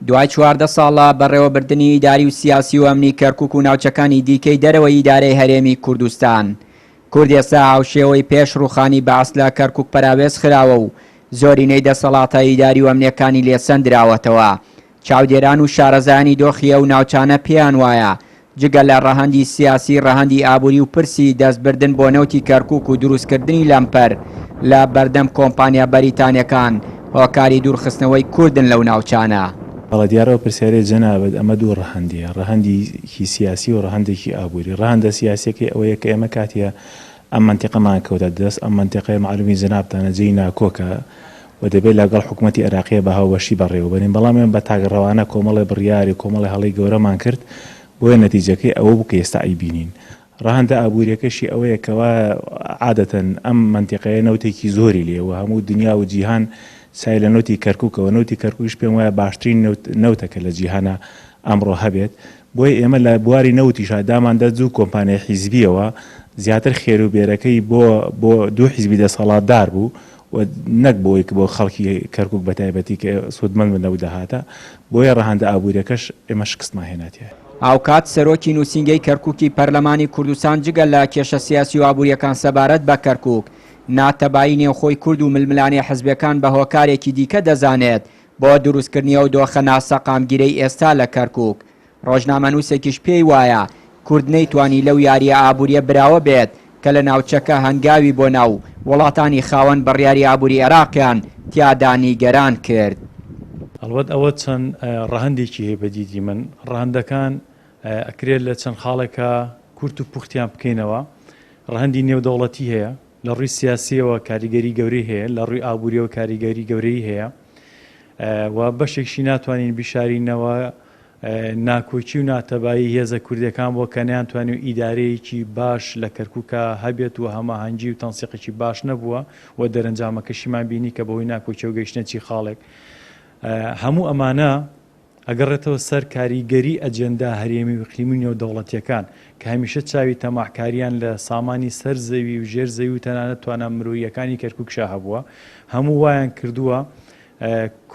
دوای 14 ساڵە بەڕێوەبردننی ئیداری و سیاسی و ئەمنی کەرکووک و ناوچەکانی دیکەی دەرەوەی ئیدارەی هەرێمی کوردستان، کورد ئێستا هاوشێوەی پێش ڕوخانی بەعس لە کەرکووک پەراوێز خراوە و زۆرینەی دەسەڵاتە ئیداری و ئەمنیەکانی لێسەندراوەتەوە. چاودێران و شارەزایانی دۆخیە و ناوچانە پێیان وایە جگە لە ڕەهەندی سیاسی، ڕەهەندی ئابووری و پرسی دەستبردن بۆ نەوتی کەرکووک و دروستکردنی لەمپەر لە بەردەم کۆمپانیا بەریتانیەکان هۆکاری دوورخستنەوەی کوردن لەو ناوچانە. بەڵە دیارەوە پرسیارێ جەنابەت ئەمە دوو ڕەهەندیە، ڕەهەندێکی سیاسی و ڕەهەندێکی ئابووری. ڕەهەندە سیاسیەکەی ئەوەیە کە ئێمە کاتیە ئەم منتیقەمان کەوتە دەست، ئەم منتیقەی معلومی جەنابتانە جێی ناکۆکە و دەبێت لەگەڵ حکوومەتی عێراقیە بە هاوبەشی بەڕێوەبەرین. بەڵام ئێمە بە تاگەڕەوانە کۆمەڵی بڕیاری کۆمەڵی هەڵی گەورەمان کرد بۆیە نەتیجەکەی ئەوە بوو کە ئێستا ئەیبینین. ڕەهەندە ئابووریەکەشی ئەوەیە کەوا عادەتەن ئەم منتیقەیە نەوتێکی زۆری لێوە، هەموو دنیا و جیهان سای لە نەوتی کەرکووکەوە. نەوتی کەرکووکش پێم وایە باشترین نەوتەکە لە جیهانە ئەمڕۆ هەبێت. بۆیە ئێمە لە بواری نەوتیشا داماندا جوو کۆمپانیای حیزبیەوە زیاتر خێروبێرەکەی بۆ دوو حیزبی دەسەڵاتدار بوو و نەک بۆی بۆ خەڵکی کەرکووک بەتایبەتی کە سوودمەند بنەوت دەهاتە. بۆیە ڕەهەندە ئابووریەکەش ئێمە شکستمان هێناتیە. ئاوکات سەرۆکی نووسینگەی کەرکووکی پەرلەمانی کوردستان جگە لە کێشە سیاسی و ئابووریەکان سەبارەت بە کەرکووک، ناتەبایی نێوخۆی کورد و ململانی حزبەکان بە هۆکارێکی دیکە دەزانێت بۆ دروستکردنیەوە دۆخە ناسەقامگیرەی ئێستا لە کەرکووک. ڕۆژنامەنووسێکیش پێی وایە کورد نەیتوانی لەو یاریە ئابووریە براوە بێت کە لە ناوچەکە هەنگاوی بۆ ناو وڵاتانی خاوەن بڕیاری ئابووری عێراقیان تیادانی گەران کرد. ئەلبەت ئەوە چەند ڕەهەندێکی هەیە بە دیدی من. ڕەهەندەکان ئەکرێت لە چەند خاڵێکە کورت و پوختیان بکەینەوە. ڕەهەندی نێودەوڵەتی هەیە، لە ڕووی سیاسیەوە کاریگەری گەورەی هەیە، لە ڕووی ئابووریەوە کاریگەری گەورەی هەیە و بەشێکشی ناتوانین بیشارینەوە ناکۆچی و ناتەبایی هێزە کوردەکان بۆ کە نەیانتوانێت ئیدارەیەکی باش لە کەرکووکە هەبێت و هەماهەنگی و تەنسیقێکی باش نەبووە و دەرەنجامەکەشیمان بینی کە بەهۆی ناکۆچی و گەیشتنەچی خاڵێک. هەموو ئەمانە ئەگەڕێتەوە سەر کاریگەری ئەجەندا هەرێمی و ئیقلیمی نێودەوڵەتیەکان کە هەمیشە چاوی تەماحکاریان لە سامانی سەر زەوی و ژێر زەوی و تەنانەت توانە مرۆییەکانی کەرکووکشا هەبووە. هەموو وایان کردووە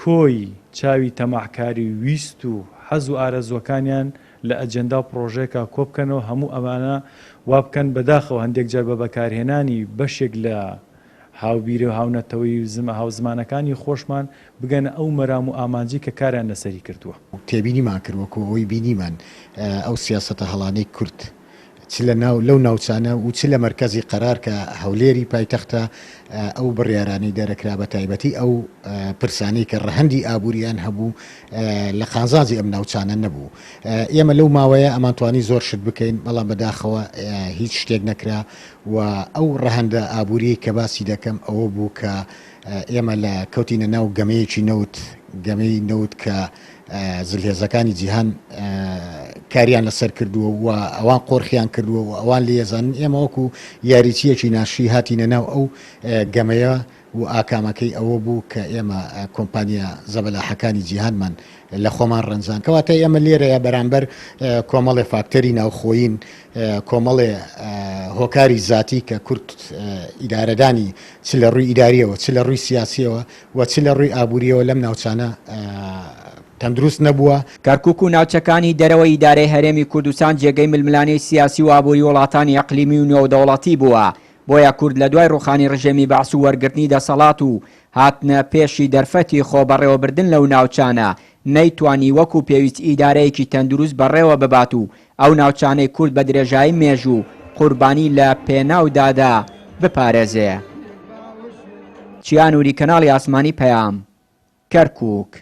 کۆی چاوی تەماحکاری ویست و حەز و ئارەزوەکانیان لە ئەجەندا و پرۆژێکە کۆبکەنەوە. هەموو ئەمانە وا بکەن بەداخەوە هەندێک جار بە بەکارهێنانی بەشێک لە هاوبیرە و هاونەتەوەی هاوزمانەکانی خۆشمان بگەن ئەو مەرام و ئامانجی کە کاریان لەسەری کردووە. تێبینیمان کردوەکو ئەوی بینیمان ئەو سیاسەتە هەڵانەی کورد چ لەو ناوچانە و چ لە مەرکەزی قەرار کە هەولێری پایتەختە ئەو بڕیارانەی دەرەکرا بە تایبەتی ئەو پرسانەی کە ڕەهەندی ئابووریان هەبوو لە خانزازی ئەم ناوچانە نەبوو. ئێمە لەو ماوەیە ئەمانتوانی زۆر شت بکەین، بەڵام بەداخەوە هیچ شتێک نەکرا و ئەو ڕەهەندە ئابووری کە باسی دەکەم ئەوە بوو کە ئێمە لە کەوتینە ناو گەمەیەکی گەمەی نەوت کە زلهێزەکانی جیهان کاریان لەسەر کردووە و ئەوان قۆرخیان کردووە و ئەوان لێزانن. ئێمە وەکو یاریچیەکی ناشی هاتینە ناو ئەو گەمەیە و ئاکامەکەی ئەوە بوو کە ئێمە کۆمپانیا زەبەلاحەکانی جیهانمان لە خۆمان ڕەنجان. کەواتە ئێمە لێرەیە بەرامبەر کۆمەڵێ فاکتەری ناوخۆیین، کۆمەڵێ هۆکاری زاتی کە کورد ئیدارەدانی چ لە ڕووی ئیداریەوە چ لە ڕووی سیاسیەوە و چ لە ڕووی ئابووریەوە لەم ناوچانە تەندروست نەبووە. کەرکووک و ناوچەکانی دەرەوەی ئیدارەی هەرێمی کوردستان جێگەی ململانەی سیاسی و ئابووری وڵاتانی ئەقلیمی و نێودەوڵەتی بووە. بۆیە کورد لە دوای ڕوخانی ڕژێمی بەعس و وەرگرتنی دەسەڵات و هاتنە پێشی دەرفەتی خۆ بەڕێوەبردن لەو ناوچانە نەیتوانی وەکو پێویست ئیدارەیەکی تەندروست بەڕێوە ببات و ئەو ناوچانەی کورد بە درێژایی مێژوو قوربانی لە پێناودادا بپارێزێ. چیانوری کەناڵی ئاسمانی پەیام، کەرکووک.